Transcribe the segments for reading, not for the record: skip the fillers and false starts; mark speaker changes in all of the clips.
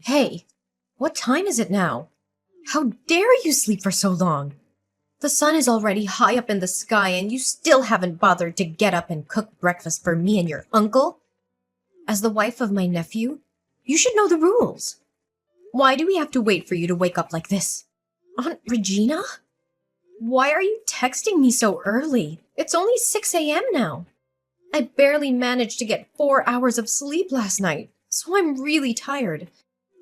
Speaker 1: Hey, what time is it now? How dare you sleep for so long? The sun is already high up in the sky and you still haven't bothered to get up and cook breakfast for me and your uncle? As the wife of my nephew, you should know the rules. Why do we have to wait for you to wake up like this? Aunt Regina? Why are you texting me so early? It's only 6 a.m. now. I barely managed to get 4 hours of sleep last night, so I'm really tired.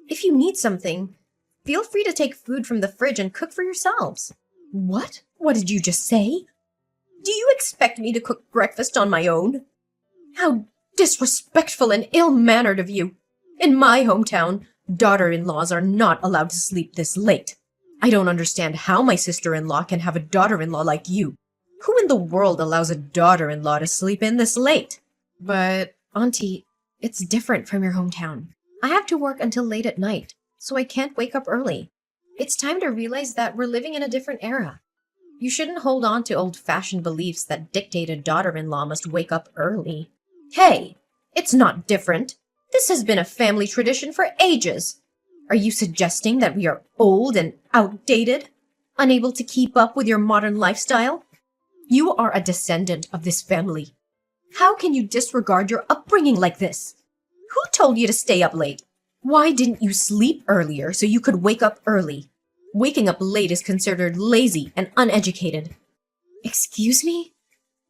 Speaker 1: If you need something, feel free to take food from the fridge and cook for yourselves. What? What did you just say? Do you expect me to cook breakfast on my own? How disrespectful and ill-mannered of you. In my hometown, daughter-in-laws are not allowed to sleep this late. I don't understand how my sister-in-law can have a daughter-in-law like you. Who in the world allows a daughter-in-law to sleep in this late? But, Auntie, it's different from your hometown. I have to work until late at night, so I can't wake up early. It's time to realize that we're living in a different era. You shouldn't hold on to old-fashioned beliefs that dictate a daughter-in-law must wake up early. Hey, it's not different. This has been a family tradition for ages. Are you suggesting that we are old and outdated? Unable to keep up with your modern lifestyle? You are a descendant of this family. How can you disregard your upbringing like this? Who told you to stay up late? Why didn't you sleep earlier so you could wake up early? Waking up late is considered lazy and uneducated. Excuse me?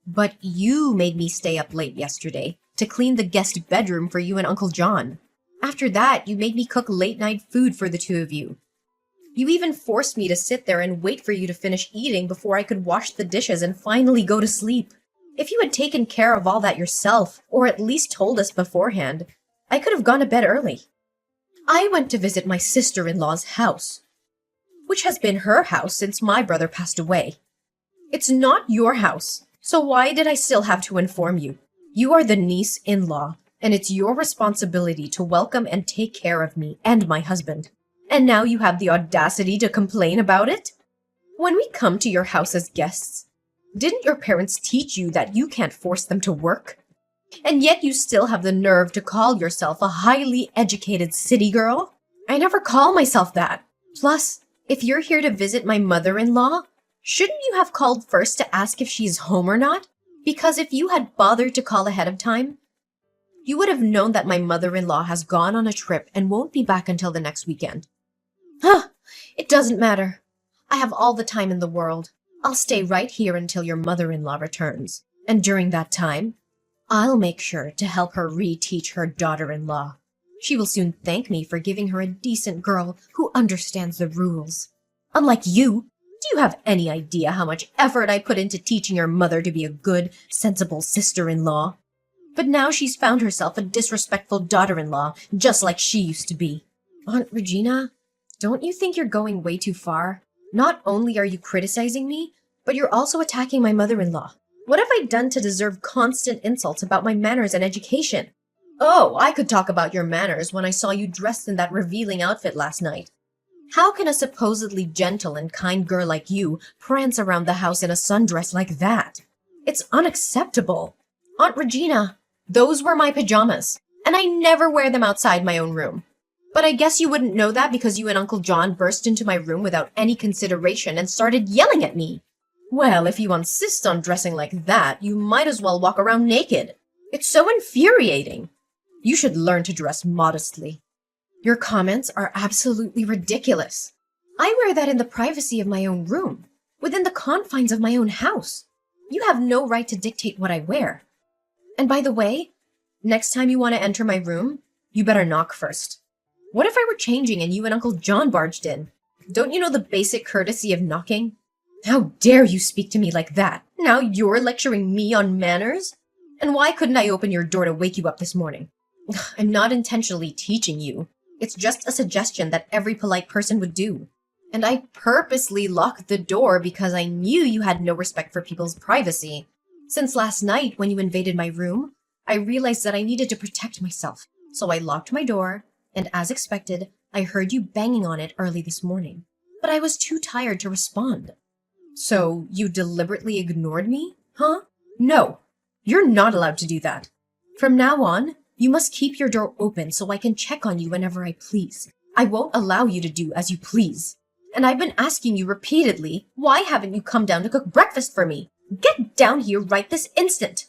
Speaker 1: But you made me stay up late yesterday to clean the guest bedroom for you and Uncle John. After that, you made me cook late-night food for the two of you. You even forced me to sit there and wait for you to finish eating before I could wash the dishes and finally go to sleep. If you had taken care of all that yourself, or at least told us beforehand, I could have gone to bed early. I went to visit my sister-in-law's house, which has been her house since my brother passed away. It's not your house, so why did I still have to inform you? You are the niece-in-law, and it's your responsibility to welcome and take care of me and my husband. And now you have the audacity to complain about it? When we come to your house as guests, didn't your parents teach you that you can't force them to work? And yet you still have the nerve to call yourself a highly educated city girl? I never call myself that. Plus, if you're here to visit my mother-in-law, shouldn't you have called first to ask if she's home or not? Because if you had bothered to call ahead of time, you would have known that my mother-in-law has gone on a trip and won't be back until the next weekend. Huh, it doesn't matter. I have all the time in the world. I'll stay right here until your mother-in-law returns. And during that time, I'll make sure to help her reteach her daughter-in-law. She will soon thank me for giving her a decent girl who understands the rules. Unlike you, do you have any idea how much effort I put into teaching your mother to be a good, sensible sister-in-law? But now she's found herself a disrespectful daughter-in-law, just like she used to be. Aunt Regina, don't you think you're going way too far? Not only are you criticizing me, but you're also attacking my mother-in-law. What have I done to deserve constant insults about my manners and education? Oh, I could talk about your manners when I saw you dressed in that revealing outfit last night. How can a supposedly gentle and kind girl like you prance around the house in a sundress like that? It's unacceptable. Aunt Regina, those were my pajamas, and I never wear them outside my own room. But I guess you wouldn't know that because you and Uncle John burst into my room without any consideration and started yelling at me. Well, if you insist on dressing like that, you might as well walk around naked. It's so infuriating. You should learn to dress modestly. Your comments are absolutely ridiculous. I wear that in the privacy of my own room, within the confines of my own house. You have no right to dictate what I wear. And by the way, next time you want to enter my room, you better knock first. What if I were changing and you and Uncle John barged in? Don't you know the basic courtesy of knocking? How dare you speak to me like that? Now you're lecturing me on manners? And why couldn't I open your door to wake you up this morning? I'm not intentionally teaching you. It's just a suggestion that every polite person would do. And I purposely locked the door because I knew you had no respect for people's privacy. Since last night, when you invaded my room, I realized that I needed to protect myself. So I locked my door, and as expected, I heard you banging on it early this morning. But I was too tired to respond. So you deliberately ignored me? Huh? No, you're not allowed to do that. From now on, you must keep your door open so I can check on you whenever I please. I won't allow you to do as you please. And I've been asking you repeatedly, why haven't you come down to cook breakfast for me? Get down here right this instant.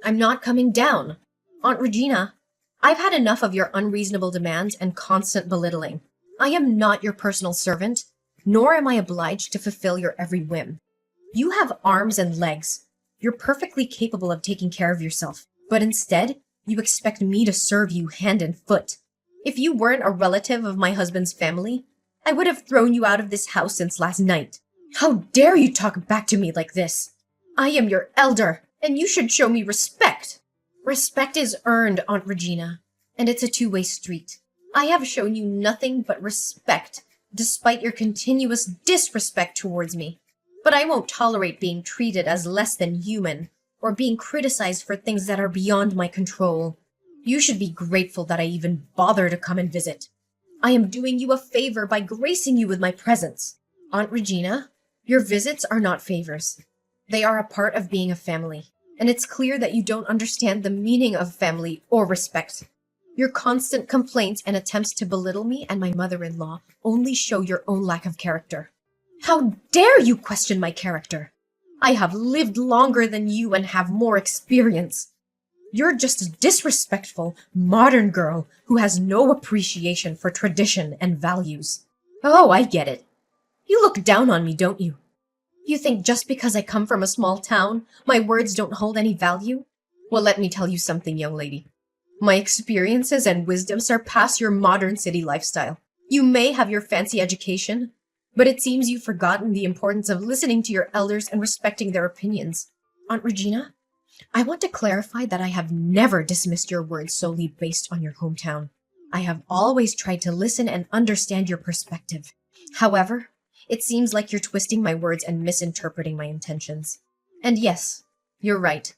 Speaker 1: I'm not coming down. Aunt Regina, I've had enough of your unreasonable demands and constant belittling. I am not your personal servant, nor am I obliged to fulfill your every whim. You have arms and legs. You're perfectly capable of taking care of yourself, but instead, you expect me to serve you hand and foot. If you weren't a relative of my husband's family, I would have thrown you out of this house since last night. How dare you talk back to me like this? I am your elder, and you should show me respect. Respect is earned, Aunt Regina, and it's a two-way street. I have shown you nothing but respect, despite your continuous disrespect towards me. But I won't tolerate being treated as less than human, or being criticized for things that are beyond my control. You should be grateful that I even bother to come and visit. I am doing you a favor by gracing you with my presence. Aunt Regina, your visits are not favors. They are a part of being a family, and it's clear that you don't understand the meaning of family or respect. Your constant complaints and attempts to belittle me and my mother-in-law only show your own lack of character. How dare you question my character? I have lived longer than you and have more experience. You're just a disrespectful, modern girl who has no appreciation for tradition and values. Oh, I get it. You look down on me, don't you? You think just because I come from a small town, my words don't hold any value? Well, let me tell you something, young lady. My experiences and wisdom surpass your modern city lifestyle. You may have your fancy education, but it seems you've forgotten the importance of listening to your elders and respecting their opinions. Aunt Regina, I want to clarify that I have never dismissed your words solely based on your hometown. I have always tried to listen and understand your perspective. However, it seems like you're twisting my words and misinterpreting my intentions. And yes, you're right.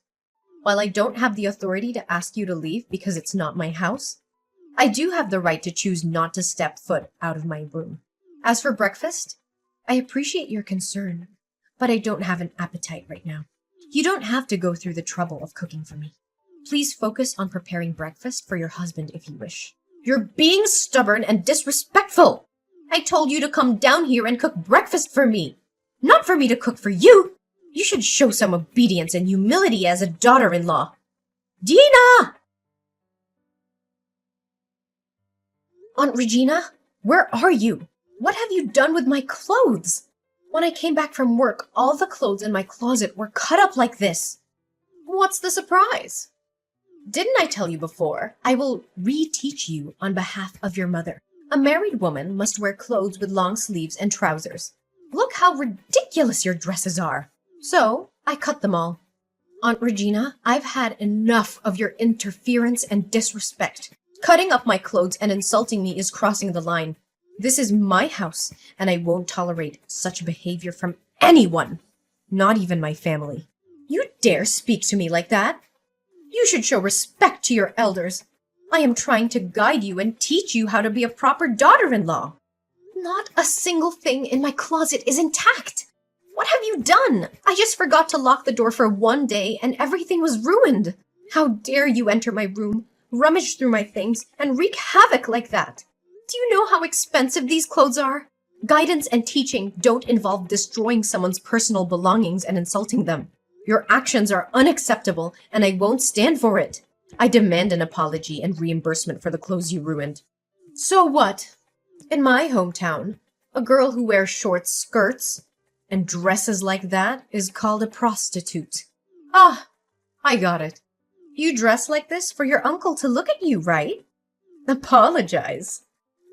Speaker 1: While I don't have the authority to ask you to leave because it's not my house, I do have the right to choose not to step foot out of my room. As for breakfast, I appreciate your concern, but I don't have an appetite right now. You don't have to go through the trouble of cooking for me. Please focus on preparing breakfast for your husband if you wish. You're being stubborn and disrespectful! I told you to come down here and cook breakfast for me, not for me to cook for you! You should show some obedience and humility as a daughter-in-law. Dina! Aunt Regina, where are you? What have you done with my clothes? When I came back from work, all the clothes in my closet were cut up like this. What's the surprise? Didn't I tell you before? I will reteach you on behalf of your mother. A married woman must wear clothes with long sleeves and trousers. Look how ridiculous your dresses are. So, I cut them all. Aunt Regina, I've had enough of your interference and disrespect. Cutting up my clothes and insulting me is crossing the line. This is my house, and I won't tolerate such behavior from anyone, not even my family. You dare speak to me like that? You should show respect to your elders. I am trying to guide you and teach you how to be a proper daughter-in-law. Not a single thing in my closet is intact. What have you done? I just forgot to lock the door for one day, and everything was ruined. How dare you enter my room, rummage through my things, and wreak havoc like that? Do you know how expensive these clothes are? Guidance and teaching don't involve destroying someone's personal belongings and insulting them. Your actions are unacceptable, and I won't stand for it. I demand an apology and reimbursement for the clothes you ruined. So what? In my hometown, a girl who wears short skirts and dresses like that is called a prostitute. Ah, I got it. You dress like this for your uncle to look at you, right? Apologize.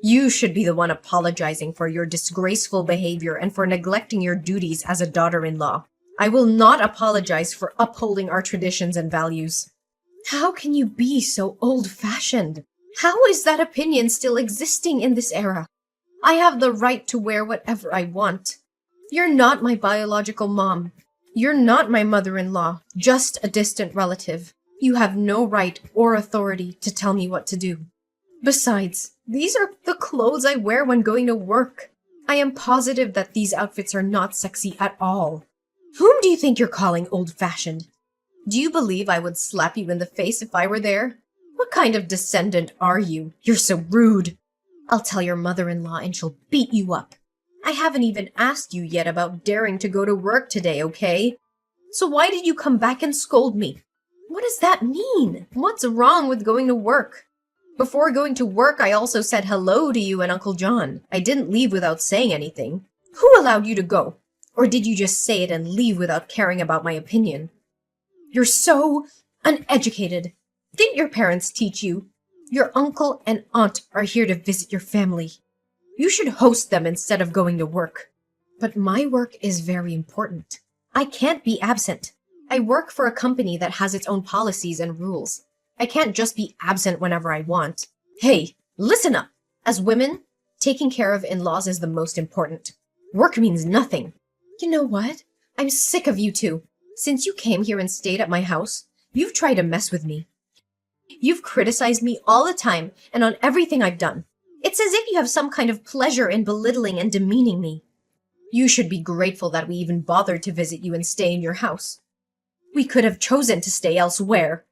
Speaker 1: You should be the one apologizing for your disgraceful behavior and for neglecting your duties as a daughter-in-law. I will not apologize for upholding our traditions and values. How can you be so old-fashioned? How is that opinion still existing in this era? I have the right to wear whatever I want. You're not my biological mom. You're not my mother-in-law, just a distant relative. You have no right or authority to tell me what to do. Besides, these are the clothes I wear when going to work. I am positive that these outfits are not sexy at all. Whom do you think you're calling old-fashioned? Do you believe I would slap you in the face if I were there? What kind of descendant are you? You're so rude. I'll tell your mother-in-law and she'll beat you up. I haven't even asked you yet about daring to go to work today, okay? So why did you come back and scold me? What does that mean? What's wrong with going to work? Before going to work, I also said hello to you and Uncle John. I didn't leave without saying anything. Who allowed you to go? Or did you just say it and leave without caring about my opinion? You're so uneducated. Didn't your parents teach you? Your uncle and aunt are here to visit your family. You should host them instead of going to work. But my work is very important. I can't be absent. I work for a company that has its own policies and rules. I can't just be absent whenever I want. Hey, listen up. As women, taking care of in-laws is the most important. Work means nothing. You know what? I'm sick of you two. Since you came here and stayed at my house, you've tried to mess with me. You've criticized me all the time and on everything I've done. It's as if you have some kind of pleasure in belittling and demeaning me. You should be grateful that we even bothered to visit you and stay in your house. We could have chosen to stay elsewhere.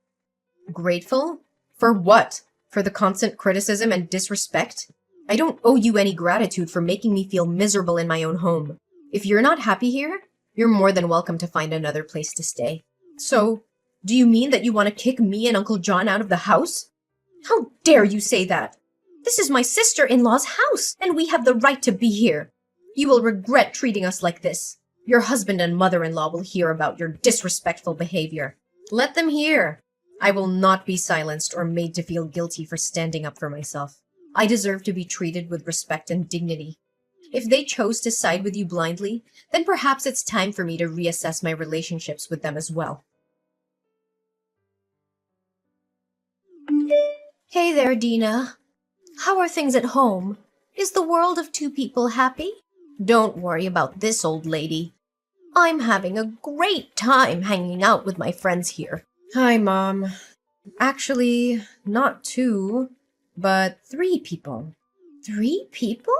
Speaker 1: Grateful? For what? For the constant criticism and disrespect? I don't owe you any gratitude for making me feel miserable in my own home. If you're not happy here, you're more than welcome to find another place to stay. So, do you mean that you want to kick me and Uncle John out of the house? How dare you say that? This is my sister-in-law's house, and we have the right to be here. You will regret treating us like this. Your husband and mother-in-law will hear about your disrespectful behavior. Let them hear. I will not be silenced or made to feel guilty for standing up for myself. I deserve to be treated with respect and dignity. If they chose to side with you blindly, then perhaps it's time for me to reassess my relationships with them as well. Hey there, Dina. How are things at home? Is the world of two people happy? Don't worry about this old lady. I'm having a great time hanging out with my friends here. Hi, Mom. Actually, not two, but 3 people. 3 people?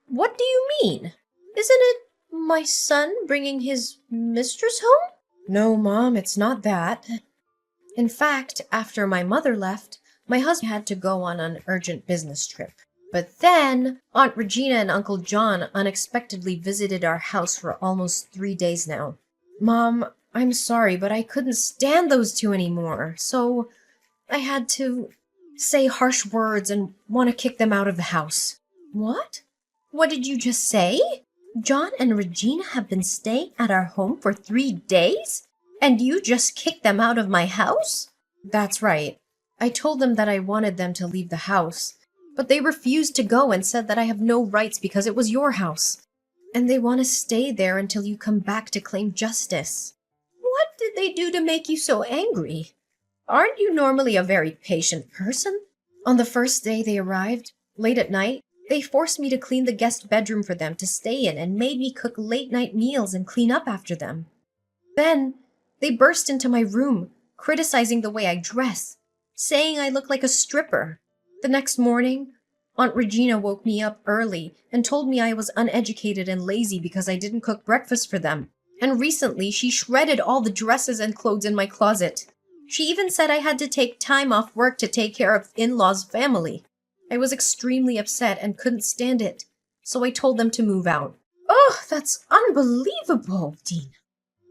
Speaker 1: What do you mean? Isn't it my son bringing his mistress home? No, Mom, it's not that. In fact, after my mother left, my husband had to go on an urgent business trip. But then, Aunt Regina and Uncle John unexpectedly visited our house for almost 3 days now. Mom, I'm sorry, but I couldn't stand those 2 anymore, so I had to say harsh words and want to kick them out of the house. What? What did you just say? John and Regina have been staying at our home for 3 days? And you just kicked them out of my house? That's right. I told them that I wanted them to leave the house, but they refused to go and said that I have no rights because it was your house. And they want to stay there until you come back to claim justice. What did they do to make you so angry? Aren't you normally a very patient person? On the first day they arrived, late at night, they forced me to clean the guest bedroom for them to stay in and made me cook late-night meals and clean up after them. Then, they burst into my room, criticizing the way I dress, saying I look like a stripper. The next morning, Aunt Regina woke me up early and told me I was uneducated and lazy because I didn't cook breakfast for them. And recently, she shredded all the dresses and clothes in my closet. She even said I had to take time off work to take care of in-laws' family. I was extremely upset and couldn't stand it, so I told them to move out. Oh, that's unbelievable, Dean.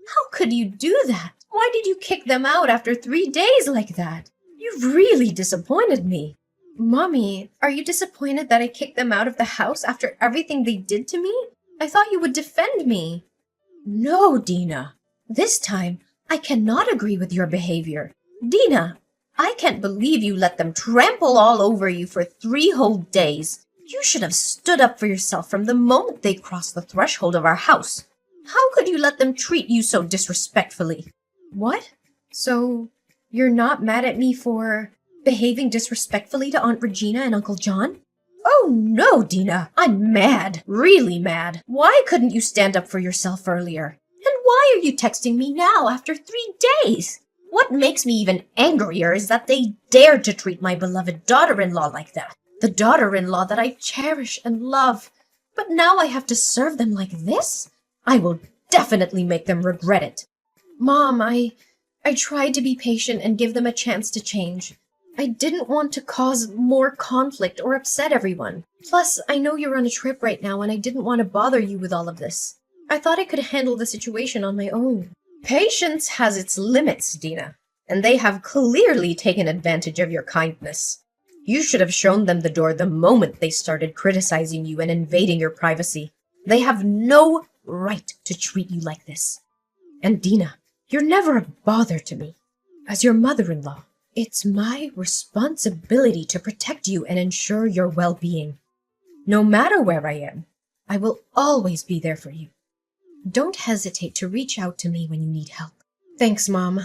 Speaker 1: How could you do that? Why did you kick them out after 3 days like that? You've really disappointed me. Mommy, are you disappointed that I kicked them out of the house after everything they did to me? I thought you would defend me. No, Dina. This time, I cannot agree with your behavior. Dina, I can't believe you let them trample all over you for 3 whole days. You should have stood up for yourself from the moment they crossed the threshold of our house. How could you let them treat you so disrespectfully? What? So, you're not mad at me for behaving disrespectfully to Aunt Regina and Uncle John? Oh no, Dina, I'm mad, really mad. Why couldn't you stand up for yourself earlier? And why are you texting me now after 3 days? What makes me even angrier is that they dared to treat my beloved daughter-in-law like that. The daughter-in-law that I cherish and love. But now I have to serve them like this? I will definitely make them regret it. Mom, I tried to be patient and give them a chance to change. I didn't want to cause more conflict or upset everyone. Plus, I know you're on a trip right now and I didn't want to bother you with all of this. I thought I could handle the situation on my own. Patience has its limits, Dina, and they have clearly taken advantage of your kindness. You should have shown them the door the moment they started criticizing you and invading your privacy. They have no right to treat you like this. And Dina, you're never a bother to me. As your mother-in-law, it's my responsibility to protect you and ensure your well-being. No matter where I am, I will always be there for you. Don't hesitate to reach out to me when you need help. Thanks, Mom.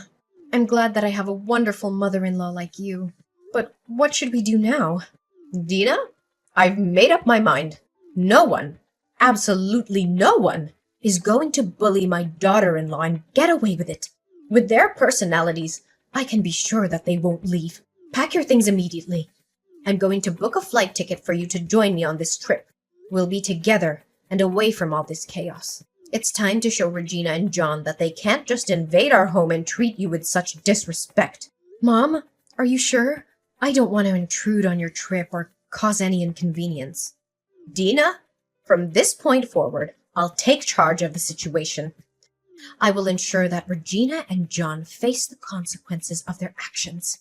Speaker 1: I'm glad that I have a wonderful mother-in-law like you. But what should we do now? Dina, I've made up my mind. No one, absolutely no one, is going to bully my daughter-in-law and get away with it. With their personalities, I can be sure that they won't leave. Pack your things immediately. I'm going to book a flight ticket for you to join me on this trip. We'll be together and away from all this chaos. It's time to show Regina and John that they can't just invade our home and treat you with such disrespect. Mom, are you sure? I don't want to intrude on your trip or cause any inconvenience. Dina, from this point forward, I'll take charge of the situation. I will ensure that Regina and John face the consequences of their actions.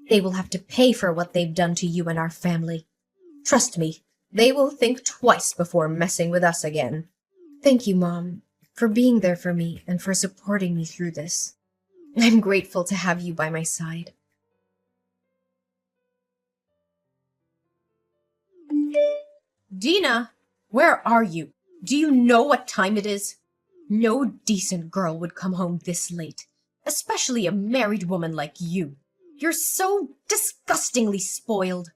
Speaker 1: They will have to pay for what they've done to you and our family. Trust me, they will think twice before messing with us again. Thank you, Mom, for being there for me and for supporting me through this. I'm grateful to have you by my side. Dina, where are you? Do you know what time it is? No decent girl would come home this late, especially a married woman like you. You're so disgustingly spoiled.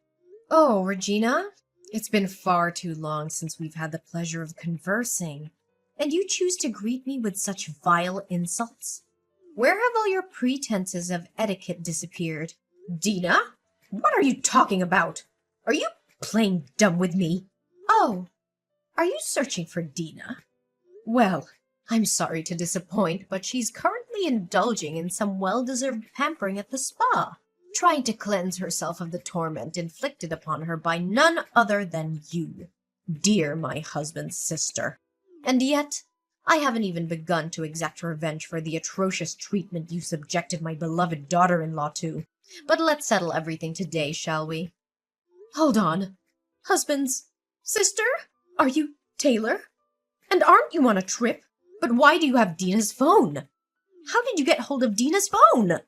Speaker 1: Oh, Regina, it's been far too long since we've had the pleasure of conversing, and you choose to greet me with such vile insults? Where have all your pretenses of etiquette disappeared? Dina, what are you talking about? Are you playing dumb with me? Oh, are you searching for Dina? Well, I'm sorry to disappoint, but she's currently indulging in some well-deserved pampering at the spa, trying to cleanse herself of the torment inflicted upon her by none other than you, dear my husband's sister. And yet, I haven't even begun to exact revenge for the atrocious treatment you subjected my beloved daughter-in-law to. But let's settle everything today, shall we? Hold on. Husband's sister? Are you Taylor? And aren't you on a trip? But why do you have Dina's phone? How did you get hold of Dina's phone?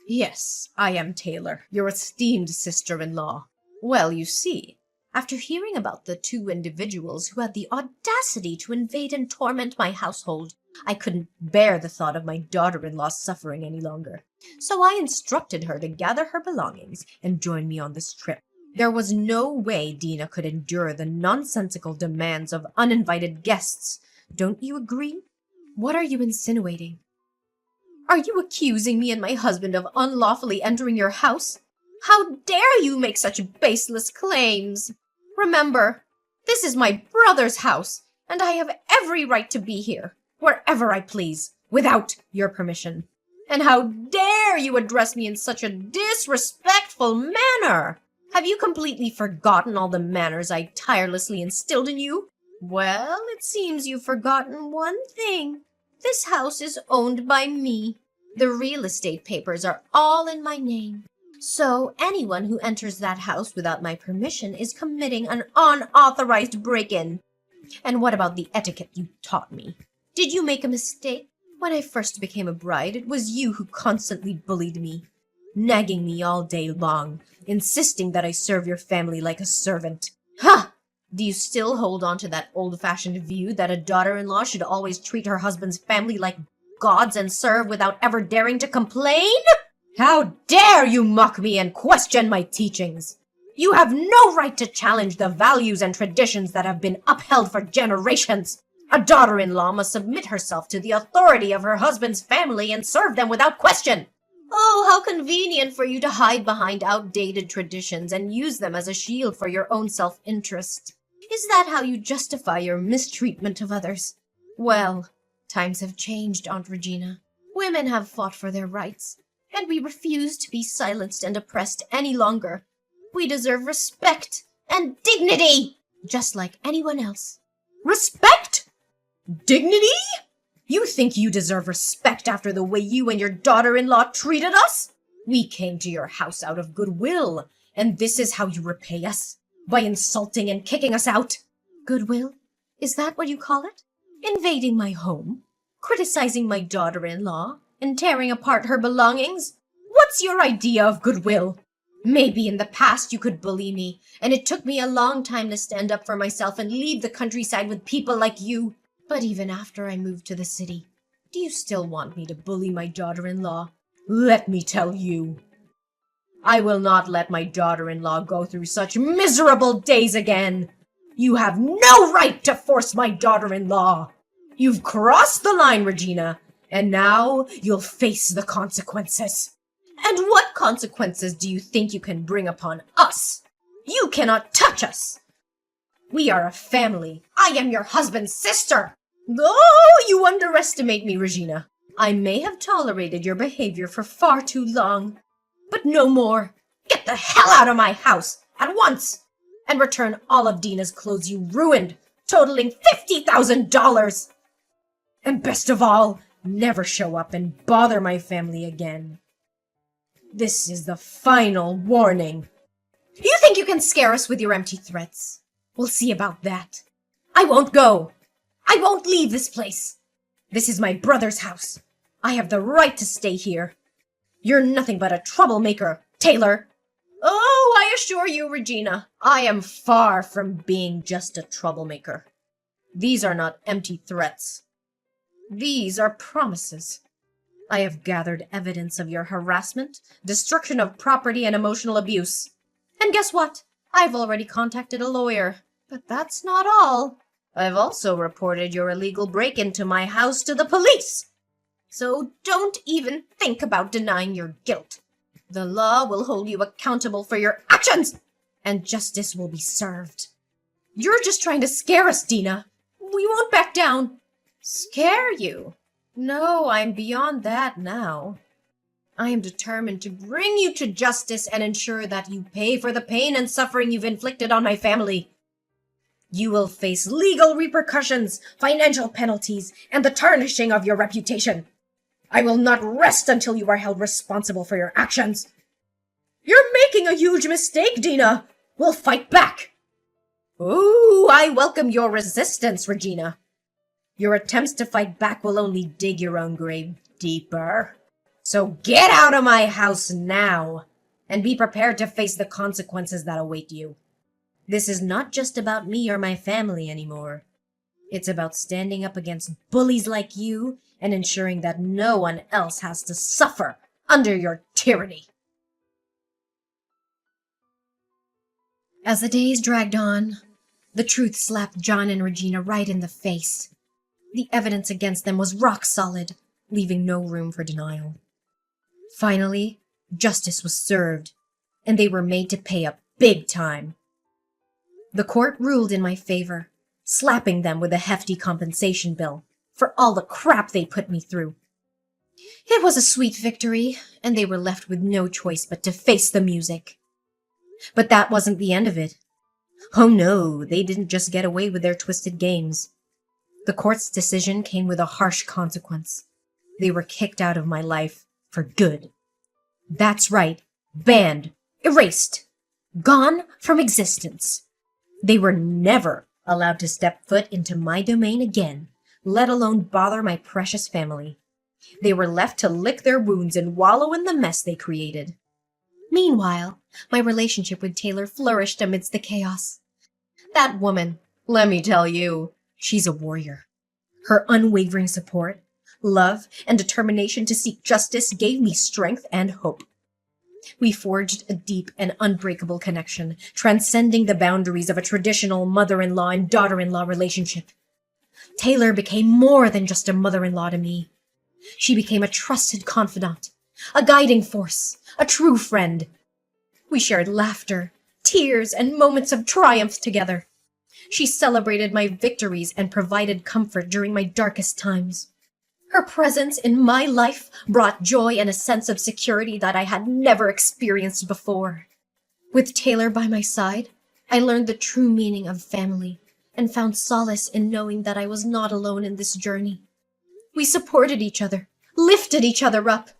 Speaker 1: Yes, I am Taylor, your esteemed sister-in-law. Well, you see, after hearing about the two individuals who had the audacity to invade and torment my household, I couldn't bear the thought of my daughter-in-law suffering any longer. So I instructed her to gather her belongings and join me on this trip. There was no way Dina could endure the nonsensical demands of uninvited guests. Don't you agree? What are you insinuating? Are you accusing me and my husband of unlawfully entering your house? How dare you make such baseless claims? Remember, this is my brother's house, and I have every right to be here, wherever I please, without your permission. And how dare you address me in such a disrespectful manner? Have you completely forgotten all the manners I tirelessly instilled in you? Well, it seems you've forgotten one thing. This house is owned by me. The real estate papers are all in my name. So anyone who enters that house without my permission is committing an unauthorized break-in. And what about the etiquette you taught me? Did you make a mistake? When I first became a bride, it was you who constantly bullied me, nagging me all day long, insisting that I serve your family like a servant. Ha! Do you still hold on to that old-fashioned view that a daughter-in-law should always treat her husband's family like gods and serve without ever daring to complain? How dare you mock me and question my teachings? You have no right to challenge the values and traditions that have been upheld for generations. A daughter-in-law must submit herself to the authority of her husband's family and serve them without question. Oh, how convenient for you to hide behind outdated traditions and use them as a shield for your own self-interest. Is that how you justify your mistreatment of others? Well, times have changed, Aunt Regina. Women have fought for their rights, and we refuse to be silenced and oppressed any longer. We deserve respect and dignity, just like anyone else. Respect? Dignity? You think you deserve respect after the way you and your daughter-in-law treated us? We came to your house out of goodwill, and this is how you repay us? By insulting and kicking us out? Goodwill? Is that what you call it? Invading my home? Criticizing my daughter-in-law? And tearing apart her belongings? What's your idea of goodwill? Maybe in the past you could bully me, and it took me a long time to stand up for myself and leave the countryside with people like you. But even after I moved to the city, do you still want me to bully my daughter-in-law? Let me tell you, I will not let my daughter-in-law go through such miserable days again. You have no right to force my daughter-in-law. You've crossed the line, Regina, and now you'll face the consequences. And what consequences do you think you can bring upon us? You cannot touch us. We are a family. I am your husband's sister. Oh, you underestimate me, Regina. I may have tolerated your behavior for far too long, but no more. Get the hell out of my house at once and return all of Dina's clothes you ruined, totaling $50,000. And best of all, never show up and bother my family again. This is the final warning. You think you can scare us with your empty threats? We'll see about that. I won't go. I won't leave this place. This is my brother's house. I have the right to stay here. You're nothing but a troublemaker, Taylor. Oh, I assure you, Regina, I am far from being just a troublemaker. These are not empty threats. These are promises. I have gathered evidence of your harassment, destruction of property, and emotional abuse. And guess what? I've already contacted a lawyer. But that's not all. I've also reported your illegal break into my house to the police. So don't even think about denying your guilt. The law will hold you accountable for your actions, and justice will be served. You're just trying to scare us, Dina. We won't back down. Scare you? No, I'm beyond that now. I am determined to bring you to justice and ensure that you pay for the pain and suffering you've inflicted on my family. You will face legal repercussions, financial penalties, and the tarnishing of your reputation. I will not rest until you are held responsible for your actions. You're making a huge mistake, Dina. We'll fight back. Ooh, I welcome your resistance, Regina. Your attempts to fight back will only dig your own grave deeper. So get out of my house now, and be prepared to face the consequences that await you. This is not just about me or my family anymore. It's about standing up against bullies like you and ensuring that no one else has to suffer under your tyranny. As the days dragged on, the truth slapped John and Regina right in the face. The evidence against them was rock solid, leaving no room for denial. Finally, justice was served, and they were made to pay up big time. The court ruled in my favor, slapping them with a hefty compensation bill for all the crap they put me through. It was a sweet victory, and they were left with no choice but to face the music. But that wasn't the end of it. Oh no, they didn't just get away with their twisted games. The court's decision came with a harsh consequence. They were kicked out of my life for good. That's right, banned, erased, gone from existence. They were never allowed to step foot into my domain again, let alone bother my precious family. They were left to lick their wounds and wallow in the mess they created. Meanwhile, my relationship with Taylor flourished amidst the chaos. That woman, let me tell you, she's a warrior. Her unwavering support, love, and determination to seek justice gave me strength and hope. We forged a deep and unbreakable connection, transcending the boundaries of a traditional mother-in-law and daughter-in-law relationship. Taylor became more than just a mother-in-law to me. She became a trusted confidant, a guiding force, a true friend. We shared laughter, tears, and moments of triumph together. She celebrated my victories and provided comfort during my darkest times. Her presence in my life brought joy and a sense of security that I had never experienced before. With Taylor by my side, I learned the true meaning of family and found solace in knowing that I was not alone in this journey. We supported each other, lifted each other up,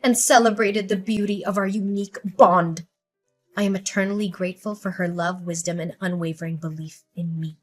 Speaker 1: and celebrated the beauty of our unique bond. I am eternally grateful for her love, wisdom, and unwavering belief in me.